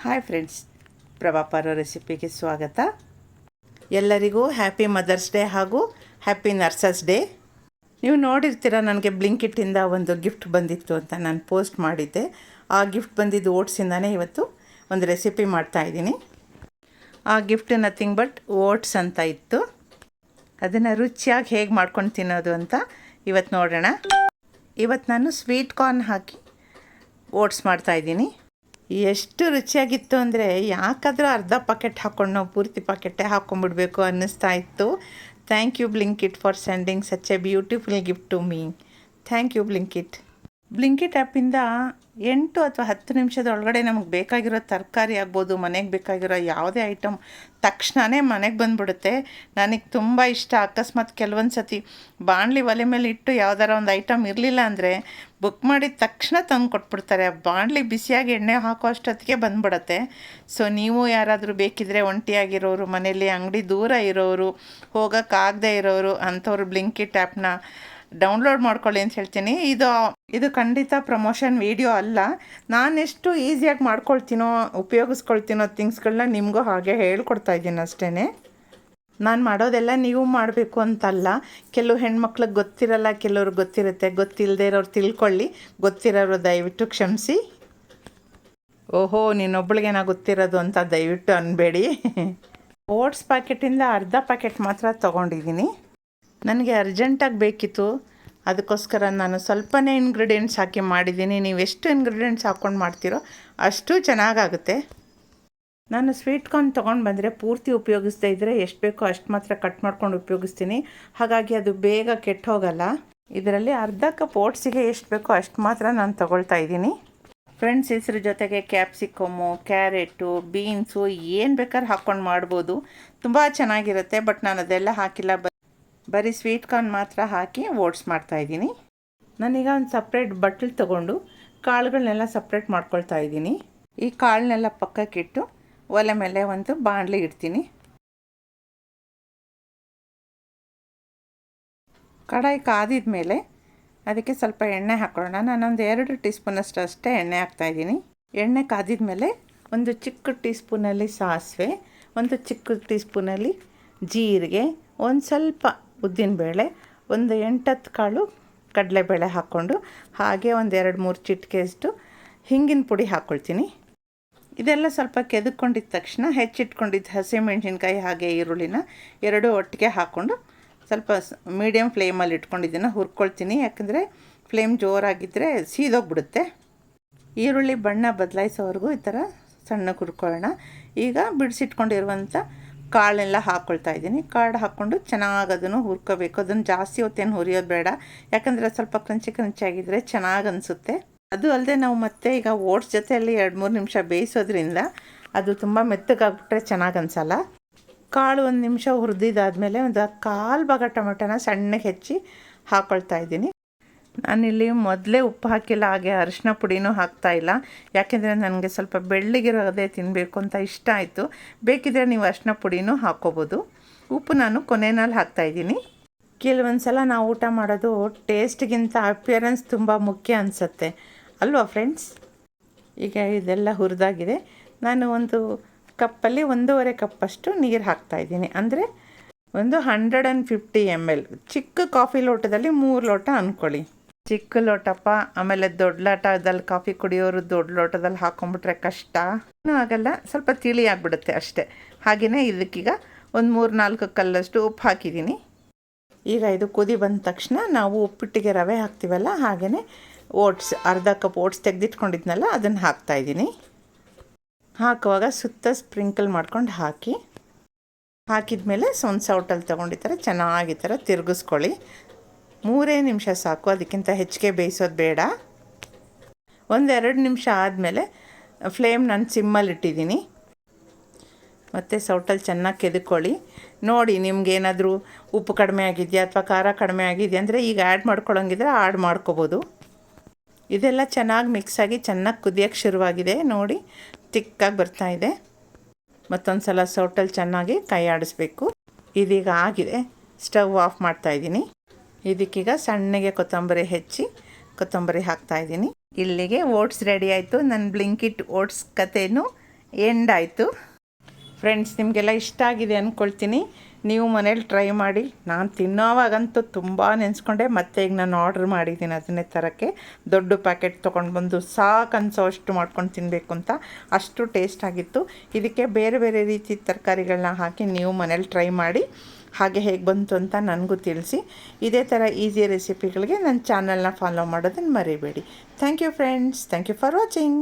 Hi friends, ಪ್ರಭಾಪರ ರೆಸಿಪಿಗೆ ಸ್ವಾಗತ. ಎಲ್ಲರಿಗೂ happy mother's day ಹಾಗೂ ಹ್ಯಾಪಿ ನರ್ಸಸ್ ಡೇ. ನೀವು ನೋಡಿರ್ತೀರ, ನನಗೆ ಬ್ಲಿಂಕಿಟ್ಟಿಂದ ಒಂದು ಗಿಫ್ಟ್ ಬಂದಿತ್ತು ಅಂತ ನಾನು ಪೋಸ್ಟ್ ಮಾಡಿದ್ದೆ. ಆ ಗಿಫ್ಟ್ ಬಂದಿದ್ದು ಓಟ್ಸಿಂದನೇ ಇವತ್ತು ಒಂದು ರೆಸಿಪಿ ಮಾಡ್ತಾಯಿದ್ದೀನಿ. ಆ ಗಿಫ್ಟ್ ನಥಿಂಗ್ ಬಟ್ ಓಟ್ಸ್ ಅಂತ ಇತ್ತು. ಅದನ್ನು ರುಚಿಯಾಗಿ ಹೇಗೆ ಮಾಡ್ಕೊಂಡು ತಿನ್ನೋದು ಅಂತ ಇವತ್ತು ನೋಡೋಣ. ಇವತ್ತು ನಾನು ಸ್ವೀಟ್ ಕಾರ್ನ್ ಹಾಕಿ ಓಟ್ಸ್ ಮಾಡ್ತಾಯಿದ್ದೀನಿ. ಎಷ್ಟು ರುಚಿಯಾಗಿತ್ತು ಅಂದರೆ ಯಾಕಾದರೂ ಅರ್ಧ ಪ್ಯಾಕೆಟ್ ಹಾಕ್ಕೊಂಡು ನಾವು ಪೂರ್ತಿ ಪ್ಯಾಕೆಟೇ ಹಾಕ್ಕೊಂಡ್ಬಿಡ್ಬೇಕು ಅನ್ನಿಸ್ತಾ ಇತ್ತು. Thank you Blinkit for sending such a beautiful gift to me. Thank you Blinkit. Blinkit ಆ್ಯಪಿಂದ 8 ಅಥವಾ 10 ನಿಮಿಷದ ಒಳಗಡೆ ನಮಗೆ ಬೇಕಾಗಿರೋ ತರಕಾರಿ ಆಗ್ಬೋದು, ಮನೆಗೆ ಬೇಕಾಗಿರೋ ಯಾವುದೇ ಐಟಮ್ ತಕ್ಷಣವೇ ಮನೆಗೆ ಬಂದುಬಿಡುತ್ತೆ. ನನಗೆ ತುಂಬ ಇಷ್ಟ. ಅಕಸ್ಮಾತ್ ಕೆಲವೊಂದು ಸತಿ ಬಾಣಲಿ ಒಲೆ ಮೇಲೆ ಇಟ್ಟು ಯಾವ್ದಾರ ಒಂದು ಐಟಮ್ ಇರಲಿಲ್ಲ ಅಂದರೆ ಬುಕ್ ಮಾಡಿದ ತಕ್ಷಣ ತಂದು ಕೊಟ್ಬಿಡ್ತಾರೆ. ಬಾಣಲಿ ಬಿಸಿಯಾಗಿ ಎಣ್ಣೆ ಹಾಕೋ ಅಷ್ಟೊತ್ತಿಗೆ ಬಂದುಬಿಡುತ್ತೆ. ಸೊ ನೀವು ಯಾರಾದರೂ ಬೇಕಿದ್ದರೆ, ಒಂಟಿಯಾಗಿರೋರು, ಮನೇಲಿ ಅಂಗಡಿ ದೂರ ಇರೋರು, ಹೋಗೋಕ್ಕಾಗದೇ ಇರೋರು ಅಂಥವ್ರು ಬ್ಲಿಂಕಿಟ್ ಆ್ಯಪ್ನ ಡೌನ್ಲೋಡ್ ಮಾಡ್ಕೊಳ್ಳಿ ಅಂತ ಹೇಳ್ತೀನಿ. ಇದು ಖಂಡಿತ ಪ್ರಮೋಷನ್ ವೀಡಿಯೋ ಅಲ್ಲ. ನಾನೆಷ್ಟು ಈಸಿಯಾಗಿ ಉಪಯೋಗಿಸ್ಕೊಳ್ತೀನೋ ಥಿಂಗ್ಸ್ಗಳನ್ನ ನಿಮಗೂ ಹಾಗೆ ಹೇಳ್ಕೊಡ್ತಾ ಇದ್ದೀನಿ ಅಷ್ಟೇ. ನಾನು ಮಾಡೋದೆಲ್ಲ ನೀವು ಮಾಡಬೇಕು ಅಂತಲ್ಲ. ಕೆಲವು ಹೆಣ್ಮಕ್ಳಿಗೆ ಗೊತ್ತಿರಲ್ಲ, ಕೆಲವ್ರಿಗೆ ಗೊತ್ತಿರುತ್ತೆ. ಗೊತ್ತಿಲ್ಲದೆ ಇರೋರು ತಿಳ್ಕೊಳ್ಳಿ, ಗೊತ್ತಿರೋರು ದಯವಿಟ್ಟು ಕ್ಷಮಿಸಿ. ಓಹೋ, ನೀನೊಬ್ಬಳಿಗೆ ನಾ ಗೊತ್ತಿರೋದು ಅಂತ ದಯವಿಟ್ಟು ಅನ್ಬೇಡಿ. ಓಟ್ಸ್ ಪ್ಯಾಕೆಟಿಂದ ಅರ್ಧ ಪ್ಯಾಕೆಟ್ ಮಾತ್ರ ತೊಗೊಂಡಿದ್ದೀನಿ. ನನಗೆ ಅರ್ಜೆಂಟಾಗಿ ಬೇಕಿತ್ತು, ಅದಕ್ಕೋಸ್ಕರ ನಾನು ಸ್ವಲ್ಪನೇ ಇಂಗ್ರೀಡಿಯೆಂಟ್ಸ್ ಹಾಕಿ ಮಾಡಿದ್ದೀನಿ. ನೀವು ಎಷ್ಟು ಇಂಗ್ರೀಡಿಯೆಂಟ್ಸ್ ಹಾಕ್ಕೊಂಡು ಮಾಡ್ತೀರೋ ಅಷ್ಟು ಚೆನ್ನಾಗಾಗುತ್ತೆ. ನಾನು ಸ್ವೀಟ್ ಕಾರ್ನ್ ತೊಗೊಂಡು ಬಂದರೆ ಪೂರ್ತಿ ಉಪಯೋಗಿಸ್ದೇ ಇದ್ದರೆ ಎಷ್ಟು ಬೇಕೋ ಅಷ್ಟು ಮಾತ್ರ ಕಟ್ ಮಾಡ್ಕೊಂಡು ಉಪಯೋಗಿಸ್ತೀನಿ. ಹಾಗಾಗಿ ಅದು ಬೇಗ ಕೆಟ್ಟು ಹೋಗಲ್ಲ. ಇದರಲ್ಲಿ ಅರ್ಧ ಕಪ್ ಓಟ್ಸಿಗೆ ಎಷ್ಟು ಬೇಕೋ ಅಷ್ಟು ಮಾತ್ರ ನಾನು ತೊಗೊಳ್ತಾ ಇದ್ದೀನಿ. ಫ್ರೆಂಡ್ಸ್, ಇದ್ರ ಜೊತೆಗೆ ಕ್ಯಾಪ್ಸಿಕಮ್ಮು, ಕ್ಯಾರೆಟು, ಬೀನ್ಸು ಏನು ಬೇಕಾದ್ರೂ ಹಾಕ್ಕೊಂಡು ಮಾಡ್ಬೋದು. ತುಂಬ ಚೆನ್ನಾಗಿರುತ್ತೆ. ಬಟ್ ನಾನು ಅದೆಲ್ಲ ಹಾಕಿಲ್ಲ, ಬರೀ ಸ್ವೀಟ್ ಕಾರ್ನ್ ಮಾತ್ರ ಹಾಕಿ ಓಟ್ಸ್ ಮಾಡ್ತಾಯಿದ್ದೀನಿ. ನಾನೀಗ ಒಂದು ಸಪ್ರೇಟ್ ಬಟ್ಲು ತೊಗೊಂಡು ಕಾಳುಗಳನ್ನೆಲ್ಲ ಸಪ್ರೇಟ್ ಮಾಡ್ಕೊಳ್ತಾ ಇದ್ದೀನಿ. ಈ ಕಾಳನ್ನೆಲ್ಲ ಪಕ್ಕಕ್ಕಿಟ್ಟು ಒಲೆ ಮೇಲೆ ಒಂದು ಬಾಣಲಿ ಇಡ್ತೀನಿ. ಕಡಾಯಿ ಕಾದಿದ ಮೇಲೆ ಅದಕ್ಕೆ ಸ್ವಲ್ಪ ಎಣ್ಣೆ ಹಾಕೊಳ್ಳೋಣ. ನಾನೊಂದು 2 ಟೀ ಸ್ಪೂನಷ್ಟು ಅಷ್ಟೇ ಎಣ್ಣೆ ಹಾಕ್ತಾಯಿದ್ದೀನಿ. ಎಣ್ಣೆ ಕಾದಿದ ಮೇಲೆ ಒಂದು ಚಿಕ್ಕ ಟೀ ಸ್ಪೂನಲ್ಲಿ ಸಾಸಿವೆ, ಒಂದು ಚಿಕ್ಕ ಟೀ ಸ್ಪೂನಲ್ಲಿ ಜೀರಿಗೆ, ಒಂದು ಸ್ವಲ್ಪ ಉದ್ದಿನಬೇಳೆ, ಒಂದು 8-10 ಕಾಳು ಕಡಲೆಬೇಳೆ ಹಾಕ್ಕೊಂಡು, ಹಾಗೆ ಒಂದು 2-3 ಚಿಟಿಕೆಯಷ್ಟು ಹಿಂಗಿನ ಪುಡಿ ಹಾಕ್ಕೊಳ್ತೀನಿ. ಇದೆಲ್ಲ ಸ್ವಲ್ಪ ಕೆದಕೊಂಡಿದ್ದ ತಕ್ಷಣ ಹೆಚ್ಚಿಟ್ಕೊಂಡಿದ್ದ ಹಸಿಮೆಣಸಿನ್ಕಾಯಿ ಹಾಗೆ ಈರುಳ್ಳಿನ ಎರಡೂ ಒಟ್ಟಿಗೆ ಹಾಕ್ಕೊಂಡು ಸ್ವಲ್ಪ ಮೀಡಿಯಮ್ ಫ್ಲೇಮಲ್ಲಿ ಇಟ್ಕೊಂಡಿದ್ದನ್ನು ಹುರ್ಕೊಳ್ತೀನಿ. ಯಾಕಂದರೆ ಫ್ಲೇಮ್ ಜೋರಾಗಿದ್ದರೆ ಸೀದೋಗ್ಬಿಡುತ್ತೆ. ಈರುಳ್ಳಿ ಬಣ್ಣ ಬದಲಾಯಿಸೋವರೆಗೂ ಈ ಥರ ಸಣ್ಣಗೆ ಹುರ್ಕೊಳ್ಳೋಣ. ಈಗ ಬಿಡಿಸಿಟ್ಕೊಂಡಿರುವಂಥ ಕಾಳೆಲ್ಲ ಹಾಕ್ಕೊಳ್ತಾ ಇದ್ದೀನಿ. ಕಾಳು ಹಾಕ್ಕೊಂಡು ಚೆನ್ನಾಗಿ ಅದನ್ನು ಹುರ್ಕೋಬೇಕು. ಅದನ್ನು ಜಾಸ್ತಿ ಹೊತ್ತೇನು ಹುರಿಯೋದು ಬೇಡ, ಯಾಕಂದರೆ ಸ್ವಲ್ಪ ಕ್ರಂಚಿಯಾಗಿದ್ದರೆ ಚೆನ್ನಾಗಿ ಅನಿಸುತ್ತೆ. ಅದು ಅಲ್ಲದೆ ನಾವು ಮತ್ತೆ ಈಗ ಓಟ್ಸ್ ಜೊತೆಯಲ್ಲಿ 2-3 ನಿಮಿಷ ಬೇಯಿಸೋದ್ರಿಂದ ಅದು ತುಂಬ ಮೆತ್ತಗಾಗ್ಬಿಟ್ರೆ ಚೆನ್ನಾಗಿ ಅನಿಸಲ್ಲ. ಕಾಳು 1 ನಿಮಿಷ ಹುರಿದಿದ್ದಾದಮೇಲೆ ಒಂದು 1/4 ಭಾಗ ಟೊಮೆಟೊನ ಸಣ್ಣಗೆ ಹೆಚ್ಚಿ ಹಾಕ್ಕೊಳ್ತಾ ಇದ್ದೀನಿ. ನಾನಿಲ್ಲಿ ಮೊದಲೇ ಉಪ್ಪು ಹಾಕಿಲ್ಲ, ಹಾಗೆ ಅರಿಶಿನ ಪುಡಿನೂ ಹಾಕ್ತಾಯಿಲ್ಲ. ಯಾಕೆಂದರೆ ನನಗೆ ಸ್ವಲ್ಪ ಬೆಳ್ಳಗಿರೋದೇ ತಿನ್ನಬೇಕು ಅಂತ ಇಷ್ಟ ಆಯಿತು. ಬೇಕಿದ್ದರೆ ನೀವು ಅರಿಶಿನ ಪುಡಿನೂ ಹಾಕ್ಕೋಬೋದು. ಉಪ್ಪು ನಾನು ಕೊನೆಯಲ್ಲಿ ಹಾಕ್ತಾಯಿದ್ದೀನಿ. ಕೆಲವೊಂದು ಸಲ ನಾವು ಊಟ ಮಾಡೋದು ಟೇಸ್ಟ್ಗಿಂತ ಅಪಿಯರೆನ್ಸ್ ತುಂಬ ಮುಖ್ಯ ಅನಿಸುತ್ತೆ ಅಲ್ವಾ ಫ್ರೆಂಡ್ಸ್? ಈಗ ಇದೆಲ್ಲ ಹುರಿದಾಗಿದೆ. ನಾನು ಒಂದು ಕಪ್ಪಲ್ಲಿ 1.5 ಕಪ್ಪಷ್ಟು ನೀರು ಹಾಕ್ತಾಯಿದ್ದೀನಿ. ಅಂದರೆ ಒಂದು 150 ml. ಚಿಕ್ಕ ಕಾಫಿ ಲೋಟದಲ್ಲಿ 3 ಲೋಟ ಅಂದ್ಕೊಳ್ಳಿ. ಚಿಕ್ಕ ಲೋಟಪ್ಪ. ಆಮೇಲೆ ದೊಡ್ಡ ಲೋಟದಲ್ಲಿ ಕಾಫಿ ಕುಡಿಯೋರು ದೊಡ್ಡ ಲೋಟದಲ್ಲಿ ಹಾಕ್ಕೊಂಬಿಟ್ರೆ ಕಷ್ಟ, ಆಗಲ್ಲ, ಸ್ವಲ್ಪ ತಿಳಿ ಆಗಿಬಿಡುತ್ತೆ ಅಷ್ಟೇ. ಹಾಗೆಯೇ ಇದಕ್ಕೀಗ ಒಂದು 3-4 ಕಲ್ಲಷ್ಟು ಉಪ್ಪು ಹಾಕಿದ್ದೀನಿ. ಈಗ ಇದು ಕುದಿ ಬಂದ ತಕ್ಷಣ ನಾವು ಉಪ್ಪಿಟ್ಟಿಗೆ ರವೆ ಹಾಕ್ತೀವಲ್ಲ, ಹಾಗೆಯೇ ಓಟ್ಸ್, ಅರ್ಧ ಕಪ್ ಓಟ್ಸ್ ತೆಗೆದಿಟ್ಕೊಂಡಿದ್ನಲ್ಲ ಅದನ್ನು ಹಾಕ್ತಾಯಿದ್ದೀನಿ. ಹಾಕುವಾಗ ಸುತ್ತ ಸ್ಪ್ರಿಂಕಲ್ ಮಾಡ್ಕೊಂಡು ಹಾಕಿದ ಮೇಲೆ ಒಂದು ಸೌಟಲ್ಲಿ ತೊಗೊಂಡಿರ್ತಾರೆ, ಚೆನ್ನಾಗಿ ಥರ ತಿರುಗಿಸ್ಕೊಳ್ಳಿ. 3 ನಿಮಿಷ ಸಾಕು, ಅದಕ್ಕಿಂತ ಹೆಚ್ಚಿಗೆ ಬೇಯಿಸೋದು ಬೇಡ. 1-2 ನಿಮಿಷ ಆದಮೇಲೆ ಫ್ಲೇಮ್ ನಾನು ಸಿಮ್ಮಲ್ಲಿ ಇಟ್ಟಿದ್ದೀನಿ. ಮತ್ತು ಸೌಟಲ್ಲಿ ಚೆನ್ನಾಗಿ ಕೆದಕೊಳ್ಳಿ. ನೋಡಿ, ನಿಮ್ಗೇನಾದರೂ ಉಪ್ಪು ಕಡಿಮೆ ಆಗಿದೆಯಾ ಅಥವಾ ಖಾರ ಕಡಿಮೆ ಆಗಿದೆಯಾ ಅಂದರೆ ಈಗ ಆ್ಯಡ್ ಮಾಡ್ಕೊಳ್ಳೋಂಗಿದ್ರೆ ಆ್ಯಡ್ ಮಾಡ್ಕೋಬೋದು. ಇದೆಲ್ಲ ಚೆನ್ನಾಗಿ ಮಿಕ್ಸಾಗಿ ಚೆನ್ನಾಗಿ ಕುದಿಯೋಕ್ಕೆ ಶುರುವಾಗಿದೆ. ನೋಡಿ, ತಿಕ್ಕಾಗಿ ಬರ್ತಾಯಿದೆ. ಮತ್ತೊಂದು ಸಲ ಸೌಟಲ್ಲಿ ಚೆನ್ನಾಗಿ ಕೈ ಆಡಿಸ್ಬೇಕು. ಇದೀಗ ಆಗಿದೆ. ಸ್ಟವ್ ಆಫ್ ಮಾಡ್ತಾಯಿದ್ದೀನಿ. ಇದಕ್ಕೀಗ ಸಣ್ಣಗೆ ಕೊತ್ತಂಬರಿ ಹೆಚ್ಚಿ ಕೊತ್ತಂಬರಿ ಹಾಕ್ತಾಯಿದ್ದೀನಿ. ಇಲ್ಲಿಗೆ ಓಟ್ಸ್ ರೆಡಿ ಆಯಿತು. ನನ್ನ ಬ್ಲಿಂಕಿಟ್ ಓಟ್ಸ್ ಕಥೆನೂ ಎಂಡ್ ಆಯಿತು. ಫ್ರೆಂಡ್ಸ್, ನಿಮಗೆಲ್ಲ ಇಷ್ಟ ಆಗಿದೆ ಅಂದ್ಕೊಳ್ತೀನಿ. ನೀವು ಮನೇಲಿ ಟ್ರೈ ಮಾಡಿ. ನಾನು ತಿನ್ನೋವಾಗಂತೂ ತುಂಬ ನೆನೆಸ್ಕೊಂಡೆ. ಮತ್ತು ಈಗ ನಾನು ಆರ್ಡ್ರ್ ಮಾಡಿದ್ದೀನಿ ಅದನ್ನೇ ತರೋಕ್ಕೆ. ದೊಡ್ಡ ಪ್ಯಾಕೆಟ್ ತೊಗೊಂಡು ಬಂದು ಸಾಕು ಅನಿಸೋ ಅಷ್ಟು ಮಾಡ್ಕೊಂಡು ತಿನ್ನಬೇಕು ಅಂತ, ಅಷ್ಟು ಟೇಸ್ಟ್ ಆಗಿತ್ತು. ಇದಕ್ಕೆ ಬೇರೆ ಬೇರೆ ರೀತಿ ತರಕಾರಿಗಳನ್ನ ಹಾಕಿ ನೀವು ಮನೇಲಿ ಟ್ರೈ ಮಾಡಿ. ಹಾಗೆ ಹೇಗೆ ಬಂತು ಅಂತ ನನಗೂ ತಿಳಿಸಿ. ಇದೇ ಥರ ಈಸಿ ರೆಸಿಪಿಗಳಿಗೆ ನನ್ನ ಚಾನಲ್ನ ಫಾಲೋ ಮಾಡೋದನ್ನು ಮರಿಬೇಡಿ. Thank you friends. Thank you for watching.